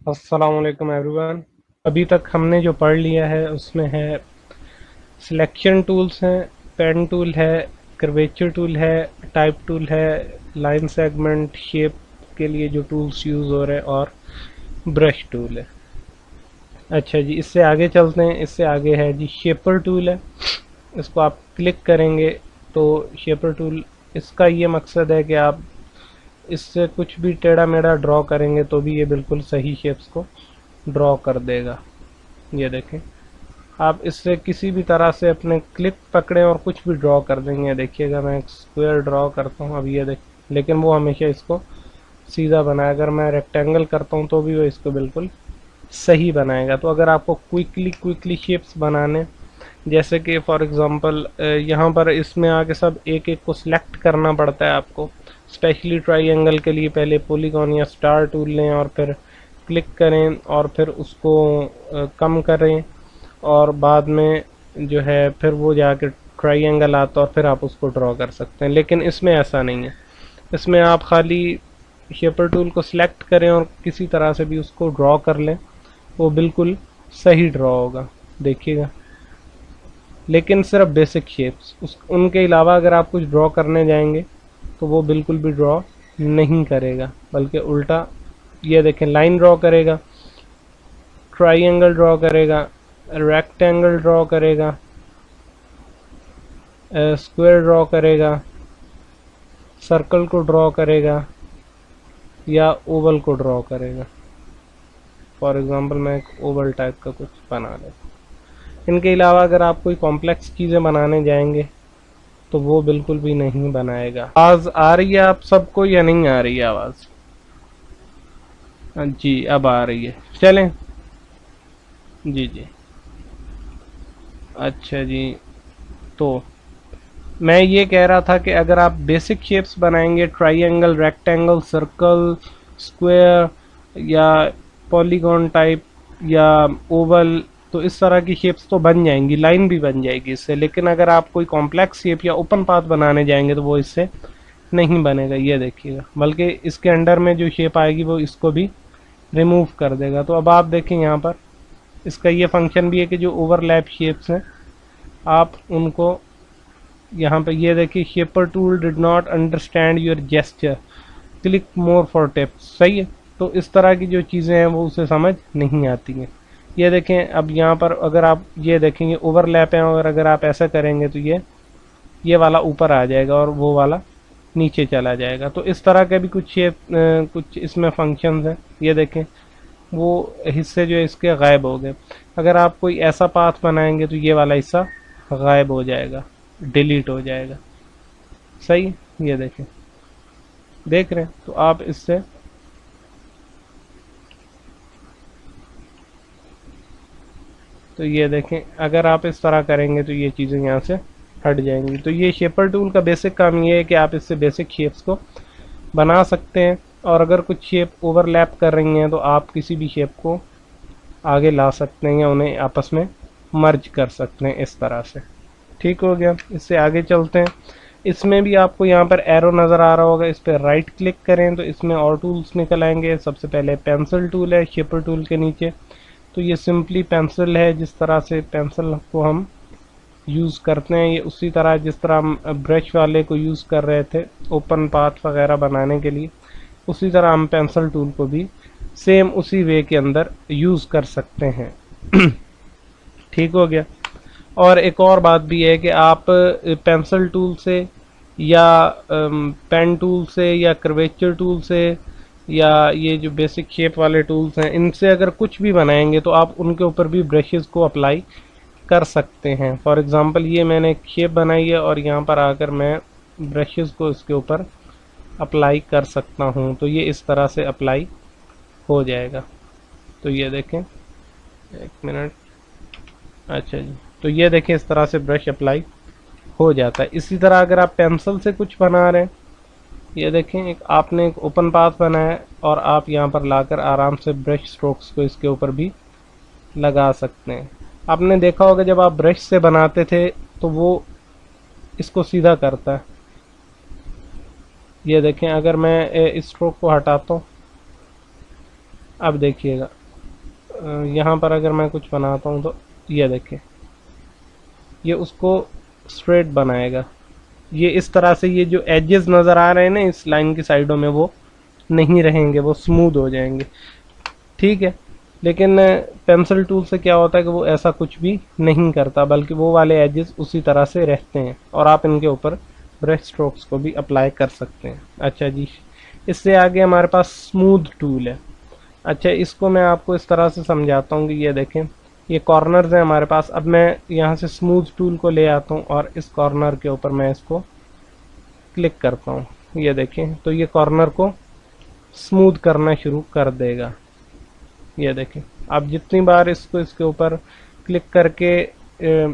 अस्सलाम वालेकुम एवरीवन। अभी तक हमने जो पढ़ लिया है उसमें है सिलेक्शन टूल्स हैं, पेन टूल है, कर्वेचर टूल है, टाइप टूल है, लाइन सेगमेंट शेप के लिए जो टूल्स यूज़ हो रहे हैं और ब्रश टूल है। अच्छा जी, इससे आगे चलते हैं। इससे आगे है जी शेपर टूल है। इसको आप क्लिक करेंगे तो शेपर टूल, इसका ये मकसद है कि आप इससे कुछ भी टेढ़ा मेढ़ा ड्रॉ करेंगे तो भी ये बिल्कुल सही शेप्स को ड्रॉ कर देगा। ये देखें, आप इससे किसी भी तरह से अपने क्लिक पकड़ें और कुछ भी ड्रॉ कर देंगे। देखिएगा, मैं एक स्क्वायर ड्रॉ करता हूँ अब, ये देख, लेकिन वो हमेशा इसको सीधा बनाए। अगर मैं रेक्टेंगल करता हूँ तो भी वो इसको बिल्कुल सही बनाएगा। तो अगर आपको क्विकली शेप्स बनाने, जैसे कि फॉर एग्जांपल यहाँ पर इसमें आके सब एक एक को सिलेक्ट करना पड़ता है आपको। स्पेशली ट्राइंगल के लिए पहले पॉलीगॉन या स्टार टूल लें और फिर क्लिक करें और फिर उसको कम करें और बाद में जो है फिर वो जाके ट्राइंगल आता है और फिर आप उसको ड्रॉ कर सकते हैं। लेकिन इसमें ऐसा नहीं है। इसमें आप खाली शेपर टूल को सिलेक्ट करें और किसी तरह से भी उसको ड्रॉ कर लें, वो बिल्कुल सही ड्रॉ होगा। देखिएगा, लेकिन सिर्फ बेसिक शेप्स, उस उनके अलावा अगर आप कुछ ड्रॉ करने जाएंगे तो वो बिल्कुल भी ड्रॉ नहीं करेगा, बल्कि उल्टा ये देखें लाइन ड्रॉ करेगा, ट्राइंगल ड्रॉ करेगा, रेक्टेंगल ड्रॉ करेगा, स्क्वायर ड्रॉ करेगा, सर्कल को ड्रॉ करेगा या ओवल को ड्रॉ करेगा। फॉर एग्जांपल मैं एक ओवल टाइप का कुछ बना लेता हूँ। इनके अलावा अगर आप कोई कॉम्प्लेक्स चीज़ें बनाने जाएंगे तो वो बिल्कुल भी नहीं बनाएगा। आवाज़ आ रही है आप सबको या नहीं आ रही है आवाज़? जी, अब आ रही है। चलें। जी जी। अच्छा जी, तो मैं ये कह रहा था कि अगर आप बेसिक शेप्स बनाएंगे, ट्राइंगल, रेक्टेंगल, सर्कल, स्क्वायर या पॉलीगॉन टाइप या ओवल, तो इस तरह की शेप्स तो बन जाएंगी, लाइन भी बन जाएगी इससे। लेकिन अगर आप कोई कॉम्प्लेक्स शेप या ओपन पाथ बनाने जाएंगे तो वो इससे नहीं बनेगा। ये देखिएगा, बल्कि इसके अंडर में जो शेप आएगी वो इसको भी रिमूव कर देगा। तो अब आप देखें यहाँ पर इसका ये फंक्शन भी है कि जो ओवरलैप शेप्स हैं आप उनको यहाँ पे, ये देखिए, shaper tool did not understand your gesture, click more for tips. सही है। तो इस तरह की जो चीज़ें हैं वो उसे समझ नहीं आती हैं। ये देखें, अब यहाँ पर अगर आप ये देखेंगे ओवरलैप है, और अगर आप ऐसा करेंगे तो ये वाला ऊपर आ जाएगा और वो वाला नीचे चला जाएगा। तो इस तरह के भी कुछ शेप, कुछ इसमें फंक्शंस हैं। ये देखें, वो हिस्से जो है इसके गायब हो गए। अगर आप कोई ऐसा पाथ बनाएंगे तो ये वाला हिस्सा गायब हो जाएगा, डिलीट हो जाएगा। सही। ये देखें, देख रहे हैं? तो आप इससे, तो ये देखें, अगर आप इस तरह करेंगे तो ये चीज़ें यहाँ से हट जाएंगी। तो ये शेपर टूल का बेसिक काम ये है कि आप इससे बेसिक शेप्स को बना सकते हैं, और अगर कुछ शेप ओवरलैप कर रही हैं तो आप किसी भी शेप को आगे ला सकते हैं या उन्हें आपस में मर्ज कर सकते हैं इस तरह से। ठीक हो गया। इससे आगे चलते हैं। इसमें भी आपको यहाँ पर एरो नज़र आ रहा होगा, इस पर राइट क्लिक करें तो इसमें और टूल्स निकल आएंगे। सबसे पहले पेंसिल टूल है शेपर टूल के नीचे। तो ये सिंपली पेंसिल है, जिस तरह से पेंसिल को हम यूज़ करते हैं, ये उसी तरह जिस तरह हम ब्रश वाले को यूज़ कर रहे थे ओपन पाथ वगैरह बनाने के लिए, उसी तरह हम पेंसिल टूल को भी सेम उसी वे के अंदर यूज़ कर सकते हैं। ठीक हो गया। और एक और बात भी है कि आप पेंसिल टूल से या पेन टूल से या कर्वेचर टूल से या ये जो बेसिक शेप वाले टूल्स हैं, इनसे अगर कुछ भी बनाएंगे तो आप उनके ऊपर भी ब्रशेस को अप्लाई कर सकते हैं। फॉर एग्ज़ाम्पल ये मैंने एक शेप बनाई है और यहाँ पर आकर मैं ब्रशेस को इसके ऊपर अप्लाई कर सकता हूँ, तो ये इस तरह से अप्लाई हो जाएगा। तो ये देखें, एक मिनट। अच्छा जी, तो ये देखें, इस तरह से ब्रश अप्लाई हो जाता है। इसी तरह अगर आप पेंसिल से कुछ बना रहे हैं, ये देखें, एक आपने एक ओपन पाथ बनाया है और आप यहाँ पर लाकर आराम से ब्रश स्ट्रोक्स को इसके ऊपर भी लगा सकते हैं। आपने देखा होगा जब आप ब्रश से बनाते थे तो वो इसको सीधा करता है। ये देखें, अगर मैं इस स्ट्रोक को हटाता हूँ अब देखिएगा यहाँ पर अगर मैं कुछ बनाता हूँ तो ये देखिए, ये उसको स्ट्रेट बनाएगा। ये इस तरह से ये जो एजेस नज़र आ रहे हैं ना इस लाइन की साइडों में, वो नहीं रहेंगे, वो स्मूथ हो जाएंगे। ठीक है, लेकिन पेंसिल टूल से क्या होता है कि वो ऐसा कुछ भी नहीं करता, बल्कि वो वाले एजेस उसी तरह से रहते हैं और आप इनके ऊपर ब्रश स्ट्रोक्स को भी अप्लाई कर सकते हैं। अच्छा जी, इससे आगे हमारे पास स्मूथ टूल है। अच्छा, इसको मैं आपको इस तरह से समझाता हूँ कि ये देखें, ये कॉर्नर्स हैं हमारे पास। अब मैं यहाँ से स्मूथ टूल को ले आता हूँ और इस कॉर्नर के ऊपर मैं इसको क्लिक करता हूँ। ये देखें, तो ये कॉर्नर को स्मूथ करना शुरू कर देगा। ये देखें, आप जितनी बार इसको इसके ऊपर क्लिक करके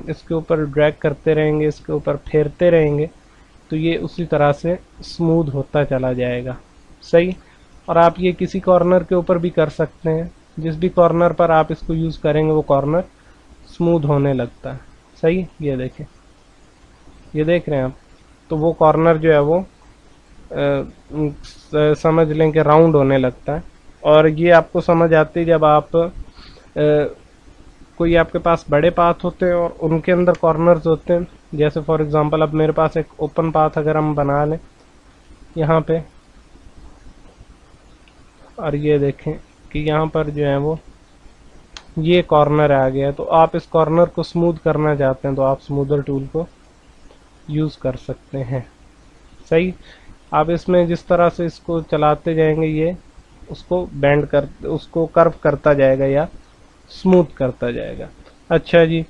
इसके ऊपर ड्रैग करते रहेंगे, इसके ऊपर फेरते रहेंगे, तो ये उसी तरह से स्मूथ होता चला जाएगा। सही। और आप ये किसी कॉर्नर के ऊपर भी कर सकते हैं, जिस भी कॉर्नर पर आप इसको यूज़ करेंगे वो कॉर्नर स्मूथ होने लगता है। सही। ये देखें, ये देख रहे हैं आप, तो वो कॉर्नर जो है वो समझ लें कि राउंड होने लगता है। और ये आपको समझ आती है जब आप कोई आपके पास बड़े पाथ होते हैं और उनके अंदर कॉर्नर्स होते हैं। जैसे फॉर एग्जांपल अब मेरे पास एक ओपन पाथ अगर हम बना लें यहाँ पे, और ये देखें कि यहाँ पर जो है वो ये कॉर्नर आ गया, तो आप इस कॉर्नर को स्मूथ करना चाहते हैं तो आप स्मूदर टूल को यूज़ कर सकते हैं। सही। आप इसमें जिस तरह से इसको चलाते जाएंगे ये उसको बेंड कर, उसको कर्व करता जाएगा या स्मूथ करता जाएगा। अच्छा जी,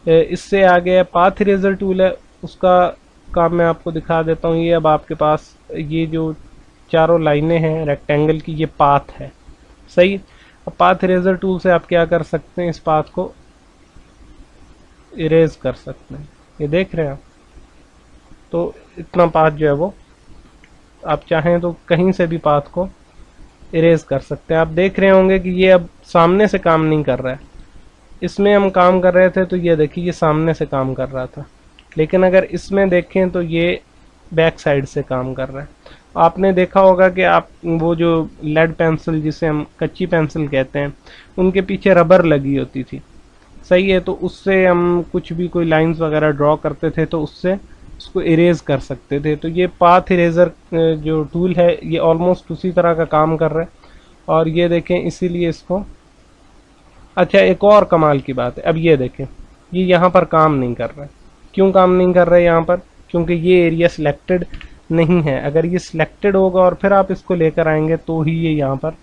इससे आगे पाथ इरेजर टूल है, उसका काम मैं आपको दिखा देता हूँ। ये अब आपके पास ये जो चारों लाइनें हैं रेक्टेंगल की, ये पाथ है। सही। अब पाथ इरेजर टूल से आप क्या कर सकते हैं, इस पाथ को इरेज कर सकते हैं। ये देख रहे हैं आप, तो इतना पाथ जो है वो आप चाहें तो कहीं से भी पाथ को इरेज कर सकते हैं। आप देख रहे होंगे कि ये अब सामने से काम नहीं कर रहा है। इसमें हम काम कर रहे थे तो ये देखिए ये सामने से काम कर रहा था, लेकिन अगर इसमें देखें तो ये बैक साइड से काम कर रहा है। आपने देखा होगा कि आप वो जो लेड पेंसिल जिसे हम कच्ची पेंसिल कहते हैं, उनके पीछे रबर लगी होती थी। सही है, तो उससे हम कुछ भी कोई लाइंस वगैरह ड्रॉ करते थे तो उससे उसको इरेज कर सकते थे। तो ये पाथ इरेजर जो टूल है ये ऑलमोस्ट उसी तरह का काम कर रहा है। और ये देखें, इसीलिए इसको, अच्छा एक और कमाल की बात है, अब ये देखें ये यहाँ पर काम नहीं कर रहा है। क्यों काम नहीं कर रहा है यहाँ पर? क्योंकि ये एरिया सिलेक्टेड नहीं है। अगर ये सिलेक्टेड होगा और फिर आप इसको लेकर आएंगे तो ही ये यहाँ पर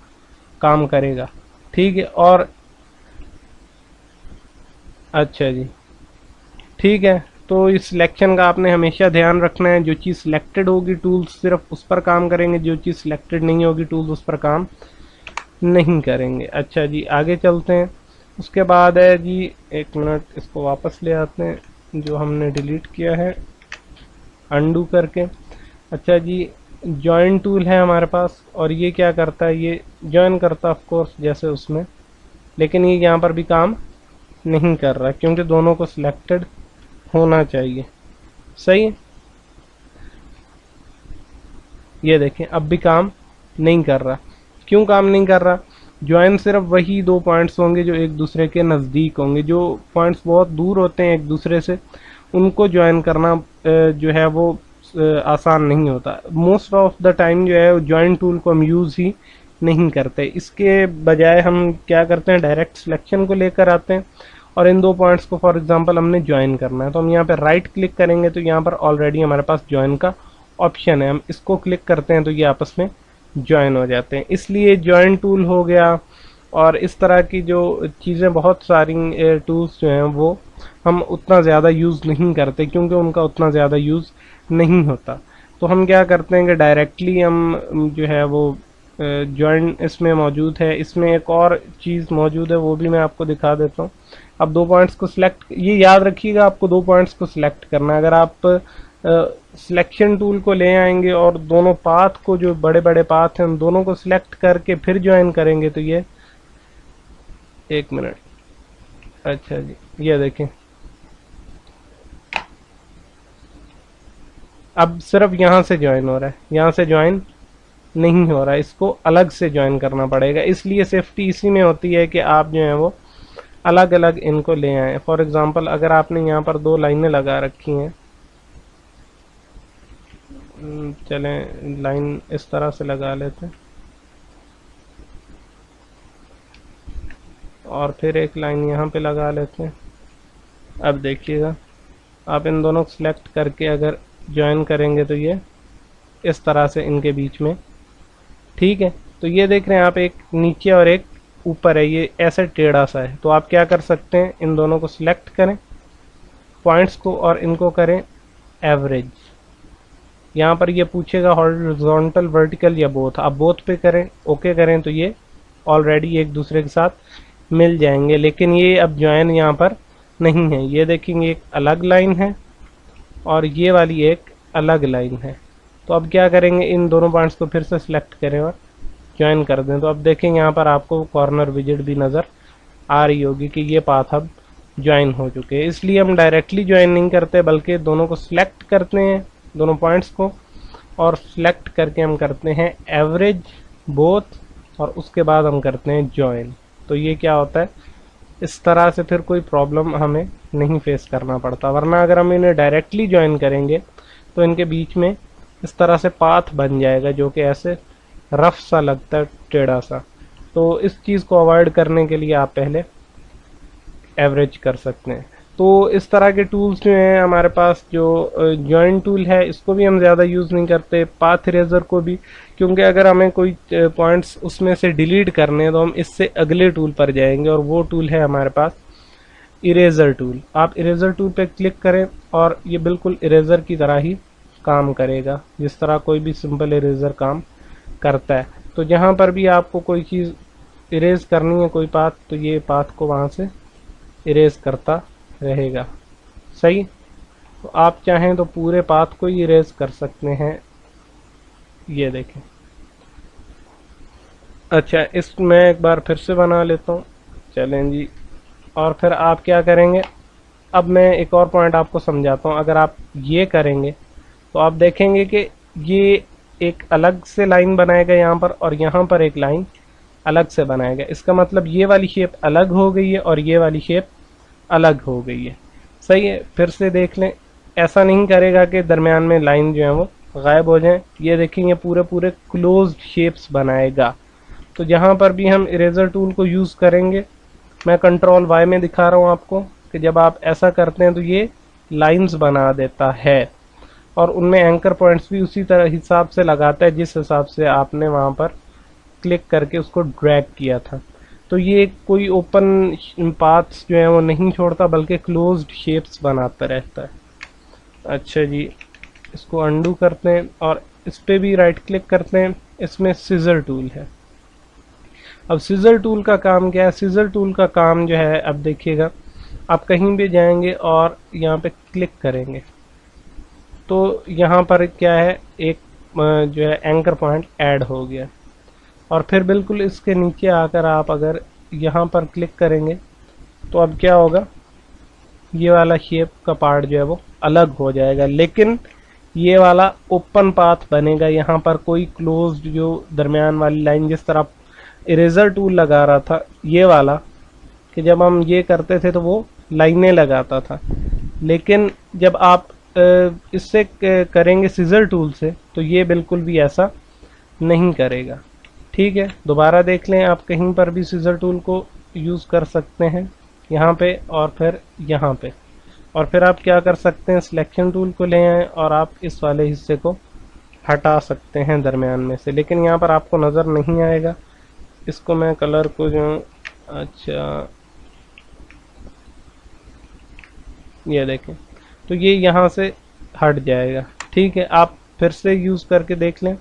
काम करेगा। ठीक है। और अच्छा जी, ठीक है, तो इस सिलेक्शन का आपने हमेशा ध्यान रखना है। जो चीज़ सिलेक्टेड होगी टूल्स सिर्फ उस पर काम करेंगे, जो चीज़ सिलेक्टेड नहीं होगी टूल्स उस पर काम नहीं करेंगे। अच्छा जी, आगे चलते हैं। उसके बाद है जी, एक मिनट, इसको वापस ले आते हैं जो हमने डिलीट किया है अनडू करके। अच्छा जी, जॉइन टूल है हमारे पास और ये क्या करता है, ये जॉइन करता है ऑफ कोर्स जैसे उसमें, लेकिन ये यहाँ पर भी काम नहीं कर रहा क्योंकि दोनों को सिलेक्टेड होना चाहिए। सही। ये देखें अब भी काम नहीं कर रहा। क्यों काम नहीं कर रहा? ज्वाइन सिर्फ वही दो पॉइंट्स होंगे जो एक दूसरे के नज़दीक होंगे। जो पॉइंट्स बहुत दूर होते हैं एक दूसरे से, उनको ज्वाइन करना जो है वो आसान नहीं होता। मोस्ट ऑफ द टाइम जो है ज्वाइन टूल को हम यूज़ ही नहीं करते। इसके बजाय हम क्या करते हैं, डायरेक्ट सिलेक्शन को लेकर आते हैं और इन दो पॉइंट्स को फॉर एग्जांपल हमने ज्वाइन करना है, तो हम यहाँ पे राइट क्लिक करेंगे तो यहाँ पर ऑलरेडी हमारे पास ज्वाइन का ऑप्शन है। हम इसको क्लिक करते हैं तो ये आपस में ज्वाइन हो जाते हैं। इसलिए ज्वाइन टूल हो गया और इस तरह की जो चीज़ें, बहुत सारी टूल्स जो हैं वो हम उतना ज़्यादा यूज़ नहीं करते क्योंकि उनका उतना ज़्यादा यूज़ नहीं होता। तो हम क्या करते हैं कि डायरेक्टली हम जो है वो ज्वाइन इसमें मौजूद है। इसमें एक और चीज़ मौजूद है, वो भी मैं आपको दिखा देता हूँ। अब दो पॉइंट्स को सिलेक्ट, ये याद रखिएगा आपको दो पॉइंट्स को सिलेक्ट करना है। अगर आप सिलेक्शन टूल को ले आएंगे और दोनों पाथ को, जो बड़े बड़े पाथ हैं, उन दोनों को सिलेक्ट करके फिर ज्वाइन करेंगे तो ये, एक मिनट, अच्छा जी, ये देखें अब सिर्फ यहाँ से ज्वाइन हो रहा है, यहाँ से ज्वाइन नहीं हो रहा, इसको अलग से ज्वाइन करना पड़ेगा। इसलिए सेफ्टी इसी में होती है कि आप जो है वो अलग अलग इनको ले आए। फॉर एग्जांपल अगर आपने यहाँ पर 2 लाइनें लगा रखी हैं, चलें लाइन इस तरह से लगा लेते हैं, और फिर एक लाइन यहाँ पे लगा लेते हैं। अब देखिएगा, आप इन दोनों को सिलेक्ट करके अगर ज्वाइन करेंगे तो ये इस तरह से इनके बीच में, ठीक है। तो ये देख रहे हैं आप, एक नीचे और एक ऊपर है, ये ऐसे टेढ़ा सा है। तो आप क्या कर सकते हैं, इन दोनों को सिलेक्ट करें पॉइंट्स को और इनको करें एवरेज। यहाँ पर ये पूछेगा हॉरिजॉन्टल, वर्टिकल या बोथ, आप बोथ पे करें, ओके करें तो ये ऑलरेडी एक दूसरे के साथ मिल जाएंगे। लेकिन ये अब ज्वाइन यहाँ पर नहीं है। ये देखेंगे एक अलग लाइन है और ये वाली एक अलग लाइन है। तो अब क्या करेंगे, इन दोनों पॉइंट्स को फिर से सिलेक्ट करें और ज्वाइन कर दें। तो अब देखेंगे यहाँ पर आपको कॉर्नर विजिट भी नज़र आ रही होगी कि ये पाथ अब ज्वाइन हो चुके हैं। इसलिए हम डायरेक्टली ज्वाइन नहीं करते, बल्कि दोनों को सिलेक्ट करते हैं, दोनों पॉइंट्स को, और सिलेक्ट करके हम करते हैं एवरेज, बोथ, और उसके बाद हम करते हैं ज्वाइन। तो ये क्या होता है, इस तरह से फिर कोई प्रॉब्लम हमें नहीं फेस करना पड़ता। वरना अगर हम इन्हें डायरेक्टली ज्वाइन करेंगे तो इनके बीच में इस तरह से पाथ बन जाएगा जो कि ऐसे रफ सा लगता है, टेढ़ा सा। तो इस चीज़ को अवॉइड करने के लिए आप पहले एवरेज कर सकते हैं। तो इस तरह के टूल्स जो हैं हमारे पास, जो जॉइन टूल है इसको भी हम ज़्यादा यूज़ नहीं करते, पाथ इरेजर को भी, क्योंकि अगर हमें कोई पॉइंट्स उसमें से डिलीट करने हैं तो हम इससे अगले टूल पर जाएंगे, और वो टूल है हमारे पास इरेजर टूल। आप इरेजर टूल पे क्लिक करें और ये बिल्कुल इरेजर की तरह ही काम करेगा, जिस तरह कोई भी सिंपल इरेजर काम करता है। तो जहाँ पर भी आपको कोई चीज़ इरेज करनी है, कोई पाथ, तो ये पाथ को वहाँ से इरेज करता रहेगा। सही। तो आप चाहें तो पूरे पाथ को ही इरेज कर सकते हैं। ये देखें। अच्छा, इस मैं एक बार फिर से बना लेता हूँ, चलें जी। और फिर आप क्या करेंगे, अब मैं एक और पॉइंट आपको समझाता हूँ। अगर आप ये करेंगे तो आप देखेंगे कि ये एक अलग से लाइन बनाएगा यहाँ पर, और यहाँ पर एक लाइन अलग से बनाएगा। इसका मतलब ये वाली शेप अलग हो गई है और ये वाली शेप अलग हो गई है। सही है। फिर से देख लें, ऐसा नहीं करेगा कि दरमियान में लाइन जो है वो गायब हो जाए। ये देखेंगे पूरे पूरे क्लोज्ड शेप्स बनाएगा। तो जहाँ पर भी हम इरेजर टूल को यूज़ करेंगे, मैं कंट्रोल वाई में दिखा रहा हूँ आपको कि जब आप ऐसा करते हैं तो ये लाइंस बना देता है, और उनमें एंकर पॉइंट्स भी उसी तरह हिसाब से लगाता है जिस हिसाब से आपने वहाँ पर क्लिक करके उसको ड्रैग किया था। तो ये कोई ओपन पाथ्स जो है वो नहीं छोड़ता, बल्कि क्लोज्ड शेप्स बनाता रहता है। अच्छा जी, इसको अंडू करते हैं और इस पर भी राइट क्लिक करते हैं। इसमें सीजर टूल है। अब सीजर टूल का काम क्या है, सीजर टूल का काम जो है, अब देखिएगा, आप कहीं भी जाएंगे और यहाँ पे क्लिक करेंगे तो यहाँ पर क्या है, एक जो है एंकर पॉइंट ऐड हो गया। और फिर बिल्कुल इसके नीचे आकर आप अगर यहाँ पर क्लिक करेंगे तो अब क्या होगा, ये वाला शेप का पार्ट जो है वो अलग हो जाएगा, लेकिन ये वाला ओपन पाथ बनेगा। यहाँ पर कोई क्लोज्ड जो दरमियान वाली लाइन, जिस तरह इरेजर टूल लगा रहा था ये वाला, कि जब हम ये करते थे तो वो लाइनें लगाता था, लेकिन जब आप इससे करेंगे सीजर टूल से तो ये बिल्कुल भी ऐसा नहीं करेगा। ठीक है, दोबारा देख लें, आप कहीं पर भी सीजर टूल को यूज़ कर सकते हैं, यहाँ पे और फिर यहाँ पे। और फिर आप क्या कर सकते हैं, सिलेक्शन टूल को ले आएँ और आप इस वाले हिस्से को हटा सकते हैं दरमियान में से, लेकिन यहाँ पर आपको नज़र नहीं आएगा। इसको मैं कलर को जो, अच्छा ये देखें, तो ये यहाँ से हट जाएगा। ठीक है, आप फिर से यूज़ करके देख लें,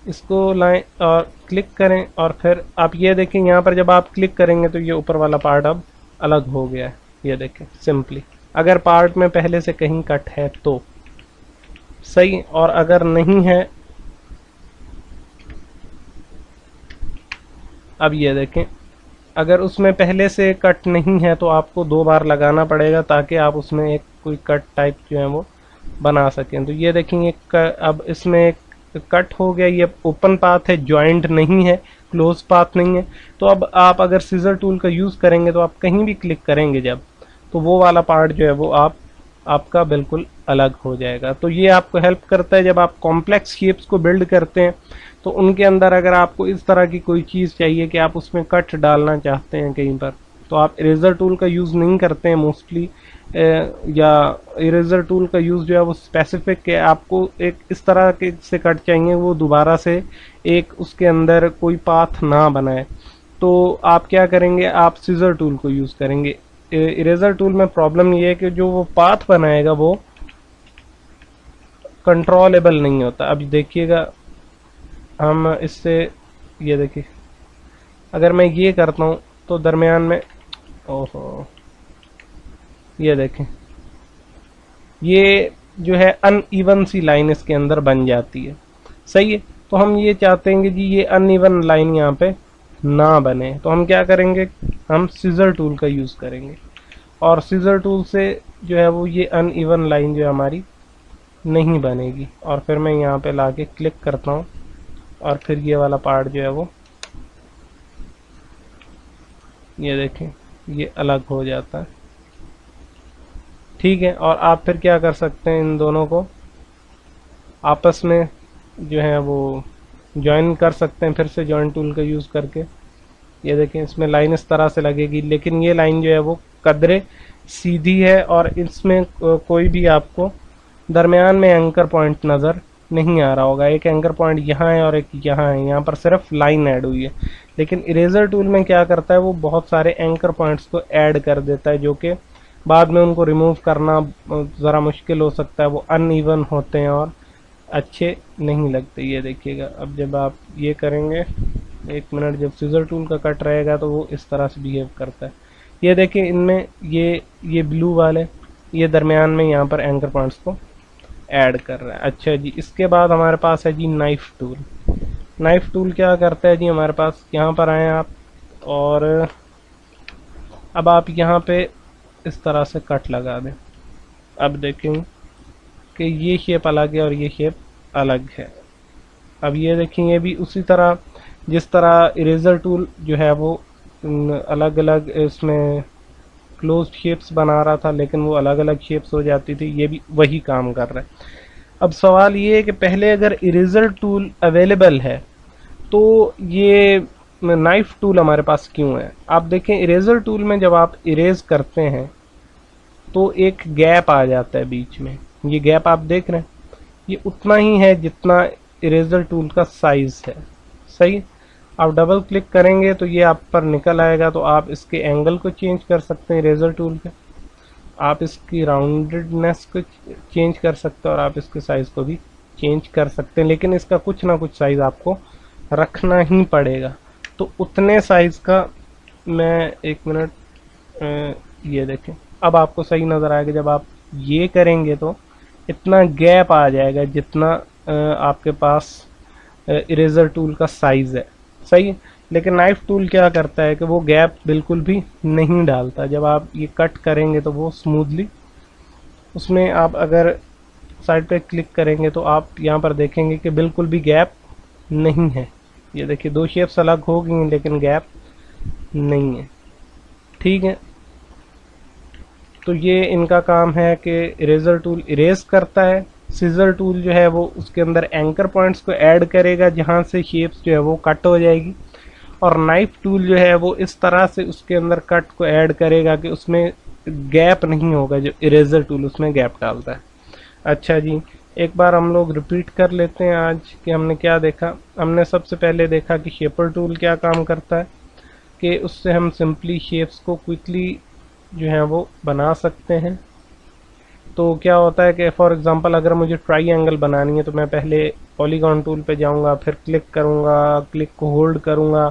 इसको लाएं और क्लिक करें, और फिर आप ये देखें यहाँ पर जब आप क्लिक करेंगे तो ये ऊपर वाला पार्ट अब अलग हो गया है। ये देखें सिंपली, अगर पार्ट में पहले से कहीं कट है तो सही, और अगर नहीं है, अब ये देखें, अगर उसमें पहले से कट नहीं है तो आपको 2 बार लगाना पड़ेगा ताकि आप उसमें एक कोई कट टाइप जो है वो बना सकें। तो ये देखेंगे अब इसमें एक कट हो गया, ये ओपन पाथ है, जॉइंट नहीं है, क्लोज पाथ नहीं है। तो अब आप अगर सीजर टूल का यूज़ करेंगे तो आप कहीं भी क्लिक करेंगे जब, तो वो वाला पार्ट जो है वो आपका बिल्कुल अलग हो जाएगा। तो ये आपको हेल्प करता है जब आप कॉम्प्लेक्स शेप्स को बिल्ड करते हैं, तो उनके अंदर अगर आपको इस तरह की कोई चीज़ चाहिए कि आप उसमें कट डालना चाहते हैं कहीं पर, तो आप इरेजर टूल का यूज़ नहीं करते हैं मोस्टली, या इरेजर टूल का यूज़ जो है वो स्पेसिफिक है, आपको एक इस तरह के से कट चाहिए वो दोबारा से एक उसके अंदर कोई पाथ ना बनाए, तो आप क्या करेंगे, आप सीजर टूल को यूज़ करेंगे। इरेजर टूल में प्रॉब्लम ये है कि जो वो पाथ बनाएगा वो कंट्रोलेबल नहीं होता। अब देखिएगा, हम इससे, ये देखिए अगर मैं ये करता हूँ तो दरमियान में, ओहो, ये देखें, ये जो है अनइवन सी लाइन इसके अंदर बन जाती है। सही है, तो हम ये चाहते हैं कि जी ये अनइवन लाइन यहाँ पे ना बने, तो हम क्या करेंगे, हम सीजर टूल का यूज़ करेंगे, और सीजर टूल से जो है वो ये अनइवन लाइन जो है हमारी नहीं बनेगी। और फिर मैं यहाँ पे लाके क्लिक करता हूँ और फिर ये वाला पार्ट जो है वो, ये देखें, ये अलग हो जाता है। ठीक है, और आप फिर क्या कर सकते हैं, इन दोनों को आपस में जो है वो ज्वाइन कर सकते हैं फिर से जॉइन टूल का यूज़ करके। ये देखें, इसमें लाइन इस तरह से लगेगी, लेकिन ये लाइन जो है वो कदरे सीधी है और इसमें कोई भी आपको दरमियान में एंकर पॉइंट नज़र नहीं आ रहा होगा। एक एंकर पॉइंट यहाँ है और एक यहाँ है, यहाँ पर सिर्फ लाइन ऐड हुई है। लेकिन इरेजर टूल में क्या करता है, वो बहुत सारे एंकर पॉइंट्स को ऐड कर देता है, जो कि बाद में उनको रिमूव करना ज़रा मुश्किल हो सकता है, वो अनइवन होते हैं और अच्छे नहीं लगते। ये देखिएगा, अब जब आप ये करेंगे, एक मिनट, जब सीजर टूल का कट रहेगा तो वो इस तरह से बिहेव करता है। ये देखिए, इनमें ये ब्लू वाले ये दरमियान में यहाँ पर एंकर पॉइंट्स को ऐड कर रहा है। अच्छा जी, इसके बाद हमारे पास है जी नाइफ टूल। नाइफ टूल क्या करता है जी, हमारे पास यहाँ पर आए आप, और अब आप यहाँ पे इस तरह से कट लगा दें। अब देखें कि ये शेप अलग है और ये शेप अलग है। अब ये देखें, ये भी उसी तरह जिस तरह इरेजर टूल जो है वो अलग अलग इसमें क्लोज शेप्स बना रहा था, लेकिन वो अलग अलग शेप्स हो जाती थी, ये भी वही काम कर रहा है। अब सवाल ये है कि पहले अगर इरेजर टूल अवेलेबल है तो ये नाइफ टूल हमारे पास क्यों है। आप देखें, इरेजर टूल में जब आप इरेज करते हैं तो एक गैप आ जाता है बीच में, ये गैप आप देख रहे हैं, ये उतना ही है जितना इरेजर टूल का साइज है। सही, आप डबल क्लिक करेंगे तो ये आप पर निकल आएगा, तो आप इसके एंगल को चेंज कर सकते हैं इरेजर टूल पे, आप इसकी राउंडेडनेस को चेंज कर सकते हैं और आप इसके साइज़ को भी चेंज कर सकते हैं, लेकिन इसका कुछ ना कुछ साइज़ आपको रखना ही पड़ेगा। तो उतने साइज़ का मैं, एक मिनट, ये देखें, अब आपको सही नज़र आएगा। जब आप ये करेंगे तो इतना गैप आ जाएगा जितना आपके पास इरेजर टूल का साइज़ है। सही, लेकिन नाइफ टूल क्या करता है कि वो गैप बिल्कुल भी नहीं डालता। जब आप ये कट करेंगे तो वो स्मूथली, उसमें आप अगर साइड पे क्लिक करेंगे तो आप यहाँ पर देखेंगे कि बिल्कुल भी गैप नहीं है। ये देखिए, दो शेप्स अलग हो गई हैं लेकिन गैप नहीं है। ठीक है, तो ये इनका काम है कि इरेजर टूल इरेज करता है, सीजर टूल जो है वो उसके अंदर एंकर पॉइंट्स को ऐड करेगा जहाँ से शेप्स जो है वो कट हो जाएगी, और नाइफ टूल जो है वो इस तरह से उसके अंदर कट को ऐड करेगा कि उसमें गैप नहीं होगा, जो इरेजर टूल उसमें गैप डालता है। अच्छा जी, एक बार हम लोग रिपीट कर लेते हैं आज कि हमने क्या देखा। हमने सबसे पहले देखा कि शेपर टूल क्या काम करता है, कि उससे हम सिंपली शेप्स को क्विकली जो है वो बना सकते हैं। तो क्या होता है कि फॉर एग्जांपल अगर मुझे ट्राइंगल बनानी है तो मैं पहले पॉलीगॉन टूल पे जाऊंगा, फिर क्लिक करूंगा, क्लिक को होल्ड करूंगा,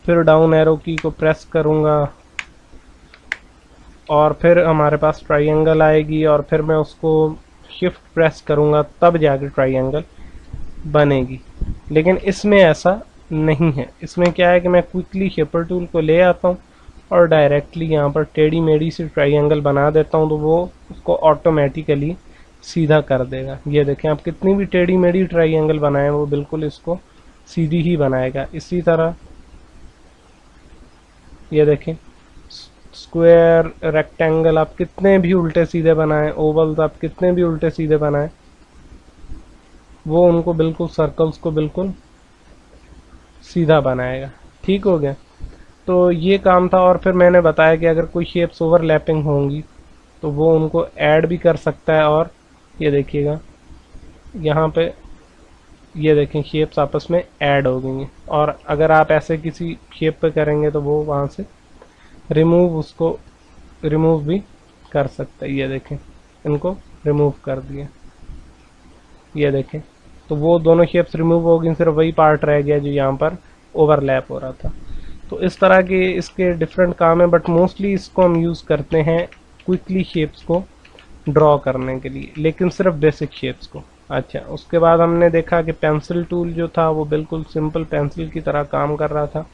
फिर डाउन एरो की को प्रेस करूंगा और फिर हमारे पास ट्राइंगल आएगी, और फिर मैं उसको शिफ्ट प्रेस करूंगा, तब जाके ट्राइंगल बनेगी। लेकिन इसमें ऐसा नहीं है। इसमें क्या है कि मैं क्विकली शेपर टूल को ले आता हूँ और डायरेक्टली यहाँ पर टेढ़ी मेढ़ी से ट्राइंगल बना देता हूँ, तो वो उसको ऑटोमेटिकली सीधा कर देगा। ये देखें, आप कितनी भी टेढ़ी मेढ़ी ट्राइंगल बनाएं वो बिल्कुल इसको सीधी ही बनाएगा। इसी तरह ये देखें, स्क्वायर, रेक्टेंगल आप कितने भी उल्टे सीधे बनाएं, ओवल्स आप कितने भी उल्टे सीधे बनाएं, वो उनको बिल्कुल, सर्कल्स को बिल्कुल सीधा बनाएगा। ठीक हो गया। तो ये काम था। और फिर मैंने बताया कि अगर कोई शेप्स ओवरलैपिंग होंगी तो वो उनको ऐड भी कर सकता है। और ये देखिएगा यहाँ पे, ये देखें शेप्स आपस में ऐड हो गई हैं। और अगर आप ऐसे किसी शेप पे करेंगे तो वो वहाँ से उसको रिमूव भी कर सकता है। ये देखें, इनको रिमूव कर दिया। ये देखें, तो वो दोनों शेप्स रिमूव हो गई, सिर्फ वही पार्ट रह गया जो यहाँ पर ओवरलैप हो रहा था। तो इस तरह के इसके डिफरेंट काम है, बट मोस्टली इसको हम यूज़ करते हैं क्विकली शेप्स को ड्रॉ करने के लिए, लेकिन सिर्फ बेसिक शेप्स को। अच्छा, उसके बाद हमने देखा कि पेंसिल टूल जो था वो बिल्कुल सिंपल पेंसिल की तरह काम कर रहा था।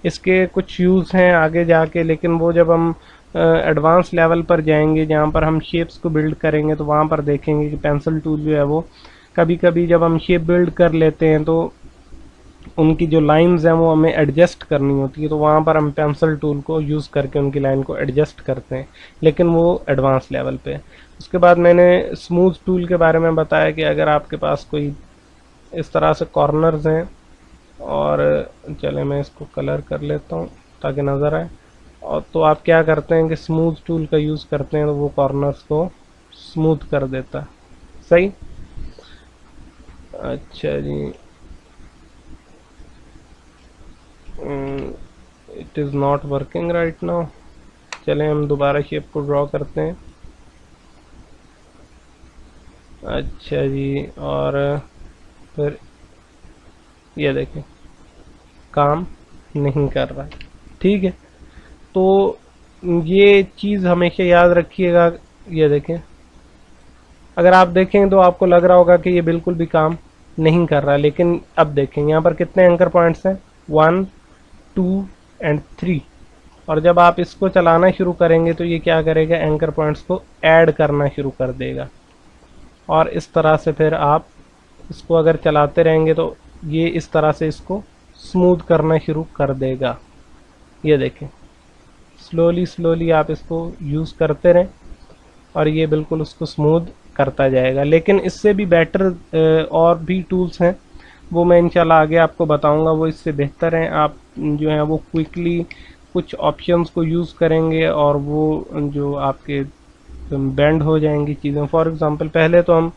इसके कुछ यूज़ हैं आगे जाके, लेकिन वो जब हम एडवांस लेवल पर जाएंगे जहाँ पर हम शेप्स को बिल्ड करेंगे तो वहाँ पर देखेंगे कि पेंसिल टूल जो है वो कभी कभी जब हम शेप बिल्ड कर लेते हैं तो उनकी जो लाइंस हैं वो हमें एडजस्ट करनी होती है, तो वहाँ पर हम पेंसिल टूल को यूज़ करके उनकी लाइन को एडजस्ट करते हैं, लेकिन वो एडवांस लेवल पे है। उसके बाद मैंने स्मूथ टूल के बारे में बताया कि अगर आपके पास कोई इस तरह से कॉर्नर्स हैं, और चले मैं इसको कलर कर लेता हूँ ताकि नज़र आए, और तो आप क्या करते हैं कि स्मूथ टूल का यूज़ करते हैं तो वो कॉर्नर्स को स्मूथ कर देता है। सही। अच्छा जी, it is not working right now. चलें हम दोबारा शेप को ड्रॉ करते हैं। अच्छा जी, और फिर ये देखें काम नहीं कर रहा है। ठीक है, तो ये चीज़ हमेशा याद रखिएगा। ये देखें, अगर आप देखें तो आपको लग रहा होगा कि ये बिल्कुल भी काम नहीं कर रहा, लेकिन अब देखें यहाँ पर कितने एंकर पॉइंट्स हैं, 1 2 एंड 3। और जब आप इसको चलाना शुरू करेंगे तो ये क्या करेगा, एंकर पॉइंट्स को ऐड करना शुरू कर देगा। और इस तरह से फिर आप इसको अगर चलाते रहेंगे तो ये इस तरह से इसको स्मूथ करना शुरू कर देगा। ये देखें, स्लोली स्लोली आप इसको यूज़ करते रहें और ये बिल्कुल उसको स्मूथ करता जाएगा। लेकिन इससे भी बेटर और भी टूल्स हैं, वो मैं इंशाल्लाह आगे आपको बताऊंगा, वो इससे बेहतर हैं। आप जो है वो क्विकली कुछ ऑप्शंस को यूज़ करेंगे और वो जो आपके बेंड हो जाएंगी चीज़ें। फॉर एग्जांपल पहले तो हम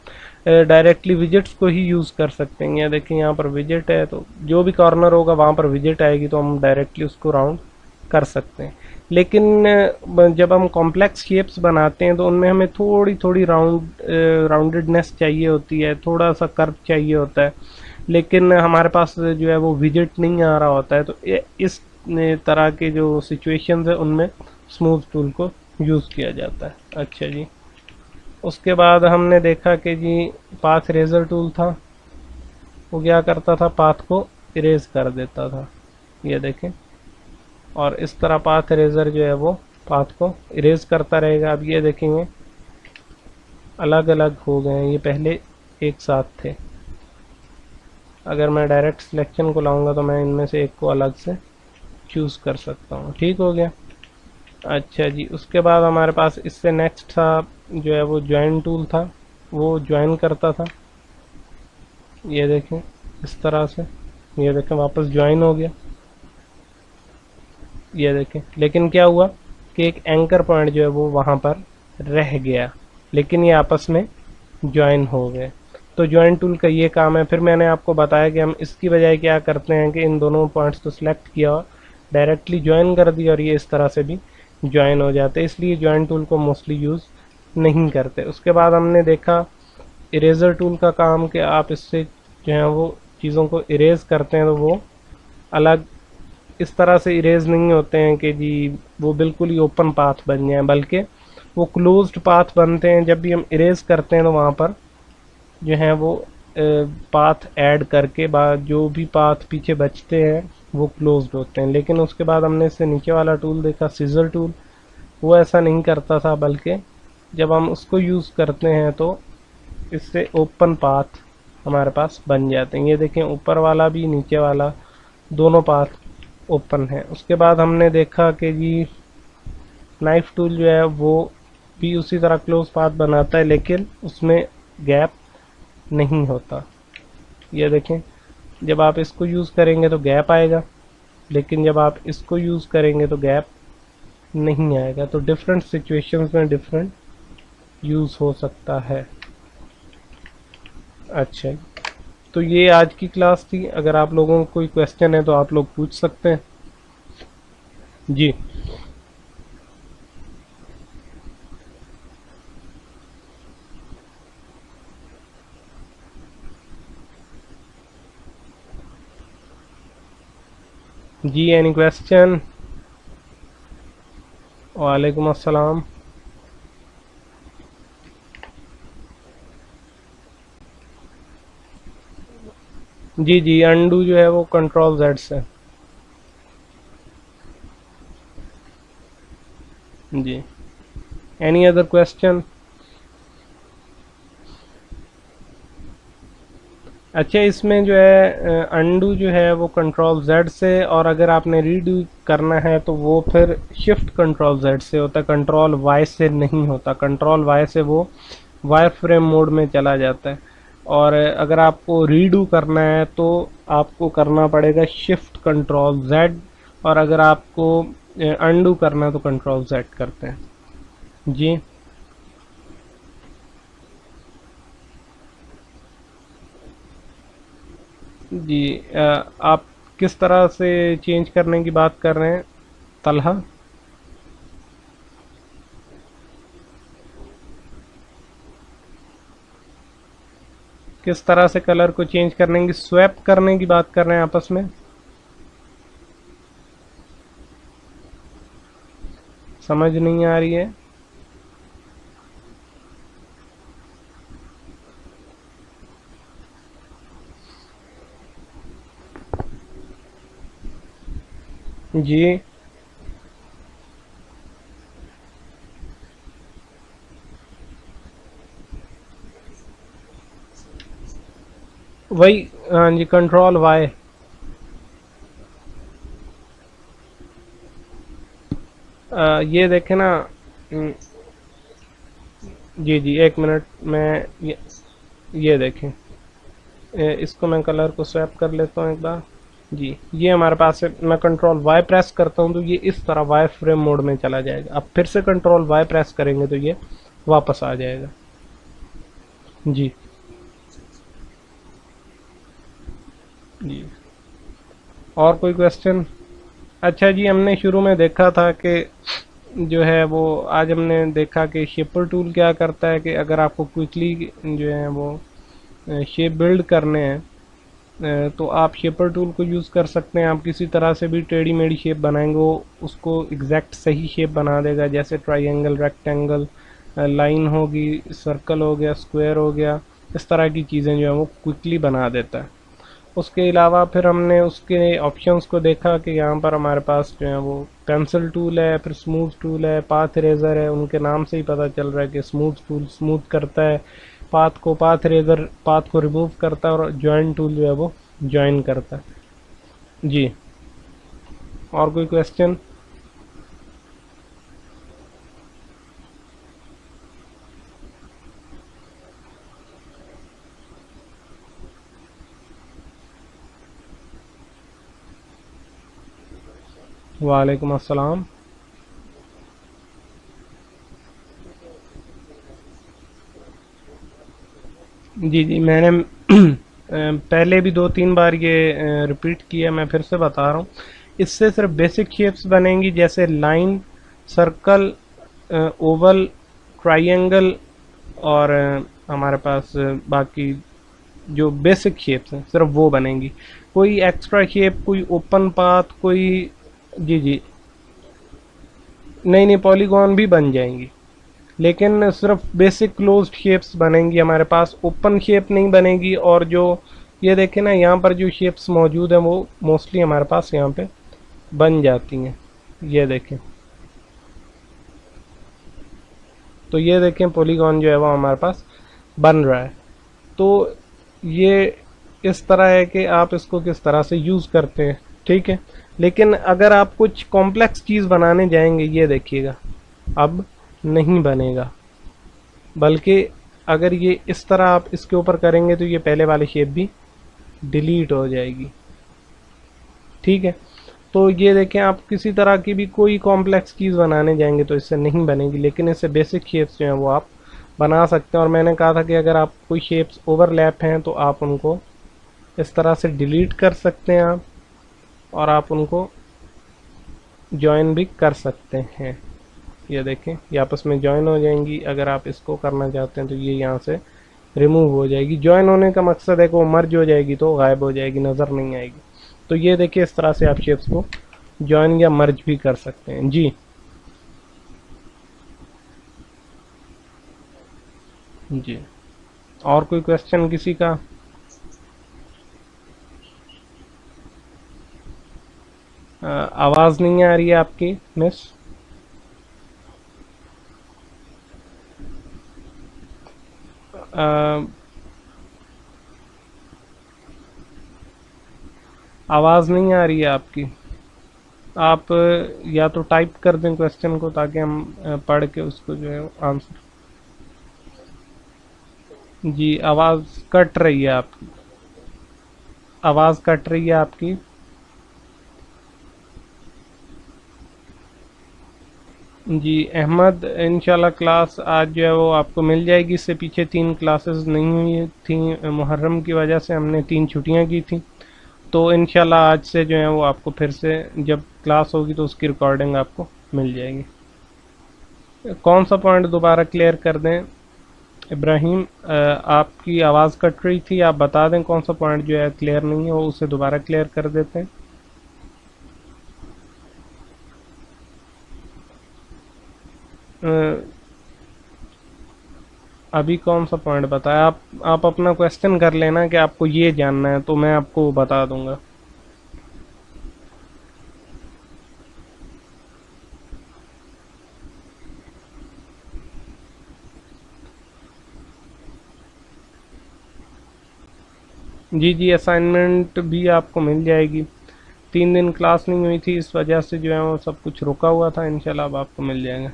डायरेक्टली विजेट्स को ही यूज़ कर सकते हैं। या देखिए यहाँ पर विजेट है, तो जो भी कॉर्नर होगा वहाँ पर विजेट आएगी, तो हम डायरेक्टली उसको राउंड कर सकते हैं। लेकिन जब हम कॉम्प्लेक्स शेप्स बनाते हैं तो उनमें हमें थोड़ी थोड़ी राउंडेडनेस चाहिए होती है, थोड़ा सा कर्व चाहिए होता है, लेकिन हमारे पास जो है वो विजेट नहीं आ रहा होता है। तो इस तरह के जो सिचुएशंस है उनमें स्मूथ टूल को यूज़ किया जाता है। अच्छा जी, उसके बाद हमने देखा कि जी पाथ इरेजर टूल था, वो क्या करता था, पाथ को इरेज कर देता था। ये देखें, और इस तरह पाथ इरेजर जो है वो पाथ को इरेज करता रहेगा। अब ये देखेंगे अलग अलग हो गए हैं, ये पहले एक साथ थे। अगर मैं डायरेक्ट सिलेक्शन को लाऊंगा तो मैं इनमें से एक को अलग से चूज़ कर सकता हूँ। ठीक हो गया। अच्छा जी, उसके बाद हमारे पास इससे नेक्स्ट था जो है वो ज्वाइन टूल था, वो ज्वाइन करता था। ये देखें इस तरह से, ये देखें वापस ज्वाइन हो गया। ये देखें, लेकिन क्या हुआ कि एक एंकर पॉइंट जो है वो वहाँ पर रह गया, लेकिन ये आपस में ज्वाइन हो गए। तो ज्वाइन टूल का ये काम है। फिर मैंने आपको बताया कि हम इसकी बजाय क्या करते हैं कि इन दोनों पॉइंट्स को सिलेक्ट किया और डायरेक्टली ज्वाइन कर दिया, और ये इस तरह से भी ज्वाइन हो जाते हैं, इसलिए ज्वाइन टूल को मोस्टली यूज़ नहीं करते। उसके बाद हमने देखा इरेज़र टूल का काम, कि आप इससे जो है वो चीज़ों को इरेज करते हैं तो वो अलग इस तरह से इरेज नहीं होते हैं कि जी वो बिल्कुल ही ओपन पाथ बन जाए, बल्कि वो क्लोज्ड पाथ बनते हैं। जब भी हम इरेज करते हैं तो वहाँ पर जो है वो पाथ ऐड करके बाद जो भी पाथ पीछे बचते हैं वो क्लोज्ड होते हैं। लेकिन उसके बाद हमने इससे नीचे वाला टूल देखा, सीजर टूल, वो ऐसा नहीं करता था, बल्कि जब हम उसको यूज़ करते हैं तो इससे ओपन पाथ हमारे पास बन जाते हैं। ये देखें ऊपर वाला भी नीचे वाला दोनों पाथ ओपन है। उसके बाद हमने देखा कि जी नाइफ टूल जो है वो भी उसी तरह क्लोज पाथ बनाता है, लेकिन उसमें गैप नहीं होता। ये देखें, जब आप इसको यूज़ करेंगे तो गैप आएगा, लेकिन जब आप इसको यूज़ करेंगे तो गैप नहीं आएगा। तो डिफरेंट सिचुएशंस में डिफरेंट यूज़ हो सकता है। अच्छा, तो ये आज की क्लास थी। अगर आप लोगों को कोई क्वेश्चन है तो आप लोग पूछ सकते हैं। जी जी, एनी क्वेश्चन? वालेकुम अस्सलाम। जी जी, अंडू जो है वो कंट्रोल जेड से। जी, एनी अदर क्वेश्चन? अच्छा, इसमें जो है अंडू जो है वो कंट्रोल जेड से, और अगर आपने रीडू करना है तो वो फिर शिफ्ट कंट्रोल जेड से होता है, कंट्रोल वाई से नहीं होता। कंट्रोल वाई से वो वायर फ्रेम मोड में चला जाता है, और अगर आपको रीडू करना है तो आपको करना पड़ेगा शिफ्ट कंट्रोल जेड, और अगर आपको अंडू करना है तो कंट्रोल जेड करते हैं। जी जी, आप किस तरह से चेंज करने की बात कर रहे हैं तलहा? किस तरह से कलर को चेंज करने की, स्वैप करने की बात कर रहे हैं आपस में? समझ नहीं आ रही है। जी, वही, हाँ जी, कंट्रोल वाई। ये देखे ना। जी जी, एक मिनट में ये देखें, इसको मैं कलर को स्वैप कर लेता हूँ एक बार। जी, ये हमारे पास है। मैं कंट्रोल वाई प्रेस करता हूँ तो ये इस तरह वाई फ्रेम मोड में चला जाएगा। अब फिर से कंट्रोल वाई प्रेस करेंगे तो ये वापस आ जाएगा। जी जी, और कोई क्वेश्चन? अच्छा जी, हमने शुरू में देखा था कि जो है वो, आज हमने देखा कि शेपर टूल क्या करता है कि अगर आपको क्विकली जो है वो शेप बिल्ड करने हैं, तो आप शेपर टूल को यूज़ कर सकते हैं। आप किसी तरह से भी टेढ़ी मेढ़ी शेप बनाएंगे वो उसको एग्जैक्ट सही शेप बना देगा, जैसे ट्रायंगल, रेक्टेंगल, लाइन होगी, सर्कल हो गया, स्क्वायर हो गया, इस तरह की चीज़ें जो है वो क्विकली बना देता है। उसके अलावा फिर हमने उसके ऑप्शंस को देखा कि यहाँ पर हमारे पास जो है वो पेंसिल टूल है, फिर स्मूथ टूल है, पाथ इरेज़र है। उनके नाम से ही पता चल रहा है कि स्मूथ टूल स्मूथ करता है पाथ को, पाथ इरेज़र पाथ को रिमूव करता है, और जॉइन टूल जो है वो जॉइन करता है। जी, और कोई क्वेश्चन? वालेकुम अस्सलाम। जी जी, मैंने पहले भी 2-3 बार ये रिपीट किया, मैं फिर से बता रहा हूँ। इससे सिर्फ बेसिक शेप्स बनेंगी, जैसे लाइन, सर्कल, ओवल, ट्रायंगल, और हमारे पास बाकी जो बेसिक शेप्स हैं सिर्फ वो बनेंगी। कोई एक्स्ट्रा शेप, कोई ओपन पाथ, कोई। जी जी, नहीं नहीं, पॉलीगॉन भी बन जाएंगी, लेकिन सिर्फ बेसिक क्लोज्ड शेप्स बनेंगी हमारे पास, ओपन शेप नहीं बनेगी। और जो ये देखें ना, यहाँ पर जो शेप्स मौजूद हैं वो मोस्टली हमारे पास यहाँ पे बन जाती हैं। ये देखें, तो ये देखें पॉलीगॉन जो है वो हमारे पास बन रहा है। तो ये इस तरह है कि आप इसको किस तरह से यूज़ करते हैं, ठीक है। लेकिन अगर आप कुछ कॉम्प्लेक्स चीज़ बनाने जाएंगे, ये देखिएगा अब नहीं बनेगा, बल्कि अगर ये इस तरह आप इसके ऊपर करेंगे तो ये पहले वाली शेप भी डिलीट हो जाएगी, ठीक है। तो ये देखें, आप किसी तरह की भी कोई कॉम्प्लेक्स चीज़ बनाने जाएंगे तो इससे नहीं बनेगी, लेकिन इससे बेसिक शेप्स जो हैं वो आप बना सकते हैं। और मैंने कहा था कि अगर आप कोई शेप्स ओवरलैप हैं तो आप उनको इस तरह से डिलीट कर सकते हैं आप, और आप उनको जॉइन भी कर सकते हैं। ये देखें, ये आपस में जॉइन हो जाएंगी। अगर आप इसको करना चाहते हैं तो ये यहाँ से रिमूव हो जाएगी। जॉइन होने का मकसद है कि वो मर्ज हो जाएगी तो गायब हो जाएगी, नज़र नहीं आएगी। तो ये देखिए, इस तरह से आप शेप्स को जॉइन या मर्ज भी कर सकते हैं जी। जी, और कोई क्वेश्चन किसी का? आवाज़ नहीं आ रही है आपकी मिस। आवाज़ नहीं आ रही है आपकी। आप या तो टाइप कर दें क्वेश्चन को, ताकि हम पढ़ के उसको जो है आंसर। जी, आवाज़ कट रही है आपकी, आवाज़ कट रही है आपकी। जी अहमद, इंशाल्लाह क्लास आज जो है वो आपको मिल जाएगी। इससे पीछे 3 क्लासेस नहीं हुई थी, मुहर्रम की वजह से हमने 3 छुट्टियां की थी। तो इंशाल्लाह आज से जो है वो आपको फिर से जब क्लास होगी तो उसकी रिकॉर्डिंग आपको मिल जाएगी। कौन सा पॉइंट दोबारा क्लियर कर दें इब्राहिम? आपकी आवाज़ कट रही थी, आप बता दें कौन सा पॉइंट जो है क्लियर नहीं है, वो उसे दोबारा क्लियर कर देते हैं। अभी कौन सा पॉइंट बताया? आप अपना क्वेश्चन कर लेना कि आपको ये जानना है, तो मैं आपको बता दूंगा। जी जी, असाइनमेंट भी आपको मिल जाएगी। 3 दिन क्लास नहीं हुई थी, इस वजह से जो है वो सब कुछ रुका हुआ था। इंशाल्लाह अब आपको मिल जाएगा।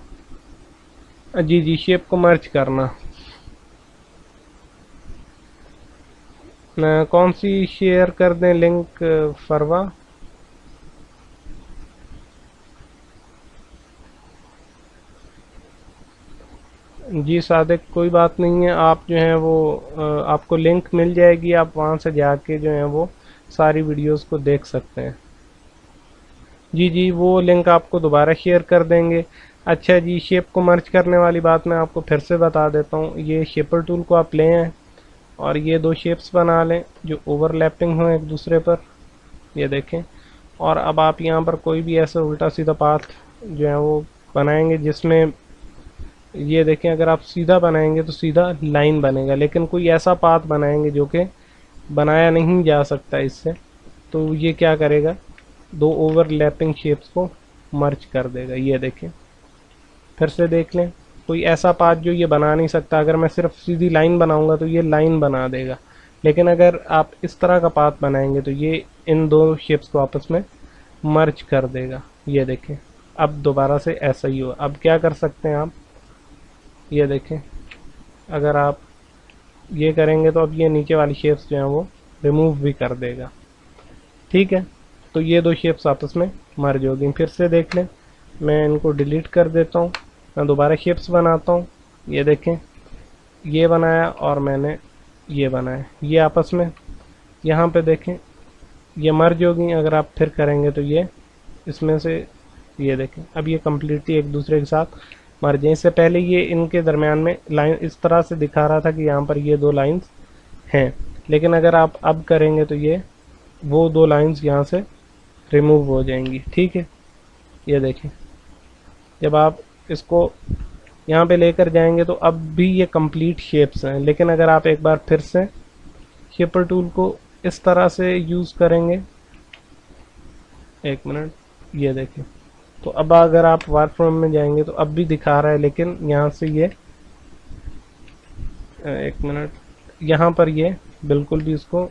जी जी, शेप को मर्ज करना। कौन सी शेयर कर दें लिंक फरवा? जी सादिक, कोई बात नहीं है। आप जो है वो आपको लिंक मिल जाएगी, आप वहाँ से जाके जो है वो सारी वीडियोस को देख सकते हैं। जी जी, वो लिंक आपको दोबारा शेयर कर देंगे। अच्छा जी, शेप को मर्ज करने वाली बात मैं आपको फिर से बता देता हूँ। ये शेपर टूल को आप लें हैं और ये 2 शेप्स बना लें जो ओवरलैपिंग हो एक दूसरे पर, ये देखें। और अब आप यहाँ पर कोई भी ऐसा उल्टा सीधा पाथ जो है वो बनाएंगे जिसमें, ये देखें, अगर आप सीधा बनाएंगे तो सीधा लाइन बनेगा, लेकिन कोई ऐसा पाथ बनाएंगे जो कि बनाया नहीं जा सकता इससे, तो ये क्या करेगा, 2 ओवरलैपिंग शेप्स को मर्ज कर देगा। ये देखें, फिर से देख लें, कोई ऐसा पाथ जो ये बना नहीं सकता। अगर मैं सिर्फ सीधी लाइन बनाऊंगा तो ये लाइन बना देगा, लेकिन अगर आप इस तरह का पाथ बनाएंगे तो ये इन 2 शेप्स को आपस में मर्ज कर देगा। ये देखें, अब दोबारा से ऐसा ही हो। अब क्या कर सकते हैं आप, ये देखें, अगर आप ये करेंगे तो अब ये नीचे वाली शेप्स जो हैं वो रिमूव भी कर देगा, ठीक है। तो ये 2 शेप्स आपस में मर्ज हो गई। फिर से देख लें, मैं इनको डिलीट कर देता हूँ, मैं दोबारा शेप्स बनाता हूँ। ये देखें, ये बनाया और मैंने ये बनाया, ये आपस में यहाँ पे देखें ये मर्ज हो गई। अगर आप फिर करेंगे तो ये इसमें से, ये देखें, अब ये कम्प्लीटली एक दूसरे के साथ मर्ज हैं। इससे पहले ये इनके दरमियान में लाइन इस तरह से दिखा रहा था कि यहाँ पर ये 2 लाइंस हैं, लेकिन अगर आप अब करेंगे तो ये वो 2 लाइंस यहाँ से रिमूव हो जाएंगी, ठीक है। ये देखें, जब आप इसको यहाँ पे लेकर जाएंगे तो अब भी ये कंप्लीट शेप्स हैं, लेकिन अगर आप एक बार फिर से शेपर टूल को इस तरह से यूज़ करेंगे, एक मिनट, ये देखें, तो अब अगर आप वार फ्रेम में जाएंगे तो अब भी दिखा रहा है, लेकिन यहाँ से ये एक मिनट, यहाँ पर ये बिल्कुल भी इसको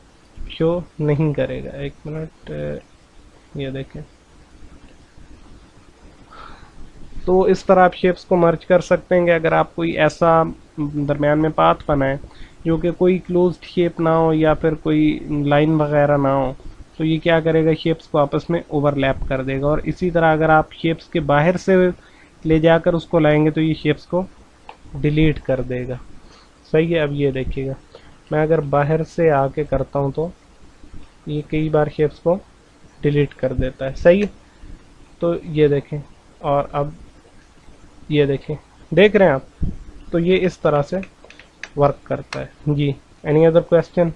शो नहीं करेगा। एक मिनट, ये देखें। तो इस तरह आप शेप्स को मर्ज कर सकते हैं कि अगर आप कोई ऐसा दरमियान में पाथ बनाएं जो कि कोई क्लोज्ड शेप ना हो या फिर कोई लाइन वगैरह ना हो, तो ये क्या करेगा, शेप्स को आपस में ओवरलैप कर देगा। और इसी तरह अगर आप शेप्स के बाहर से ले जाकर उसको लाएंगे तो ये शेप्स को डिलीट कर देगा। सही है। अब ये देखिएगा, मैं अगर बाहर से आके करता हूँ तो ये कई बार शेप्स को डिलीट कर देता है। सही है। तो ये देखें, और अब ये देखें, देख रहे हैं आप। तो ये इस तरह से वर्क करता है जी। Any other question?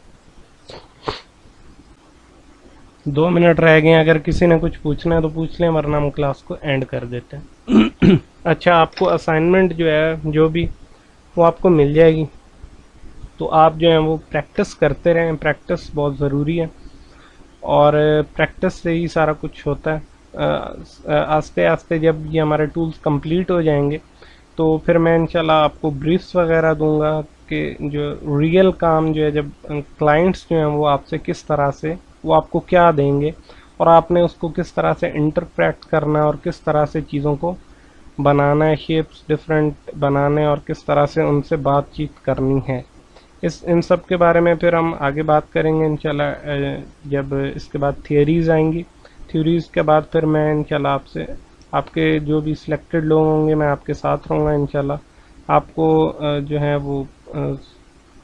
2 मिनट रह गए, अगर किसी ने कुछ पूछना है तो पूछ लें, वरना हम क्लास को एंड कर देते हैं। अच्छा, आपको असाइनमेंट जो है जो भी वो आपको मिल जाएगी, तो आप जो है वो प्रैक्टिस करते रहें। प्रैक्टिस बहुत ज़रूरी है और प्रैक्टिस से ही सारा कुछ होता है। आस्ते आस्ते जब ये हमारे टूल्स कंप्लीट हो जाएंगे तो फिर मैं इंशाल्लाह आपको ब्रीफ्स वगैरह दूंगा कि जो रियल काम जो है, जब क्लाइंट्स जो हैं वो आपसे किस तरह से, वो आपको क्या देंगे और आपने उसको किस तरह से इंटरप्रेट करना है और किस तरह से चीज़ों को बनाना है, शेप्स डिफरेंट बनाने और किस तरह से उनसे बातचीत करनी है। इन सब के बारे में फिर हम आगे बात करेंगे इंशाल्लाह। जब इसके बाद थियरीज़ आएंगी, थ्योरीज़ के बाद फिर मैं इंशाल्लाह आपसे, आपके जो भी सिलेक्टेड लोग होंगे, मैं आपके साथ रहूँगा इंशाल्लाह। आपको जो है वो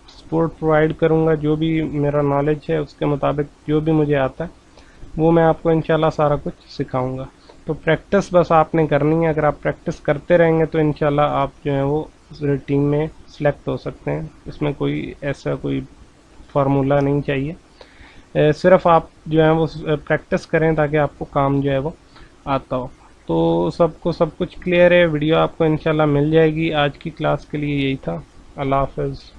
सपोर्ट प्रोवाइड करूँगा, जो भी मेरा नॉलेज है उसके मुताबिक जो भी मुझे आता है वो मैं आपको इंशाल्लाह सारा कुछ सिखाऊंगा। तो प्रैक्टिस बस आपने करनी है। अगर आप प्रैक्टिस करते रहेंगे तो इंशाल्लाह आप जो है वो टीम में सिलेक्ट हो सकते हैं। इसमें कोई ऐसा कोई फार्मूला नहीं चाहिए, सिर्फ आप जो है वो प्रैक्टिस करें ताकि आपको काम जो है वो आता हो। तो सबको सब कुछ क्लियर है। वीडियो आपको इंशाल्लाह मिल जाएगी। आज की क्लास के लिए यही था। अल्लाह हाफ़िज़।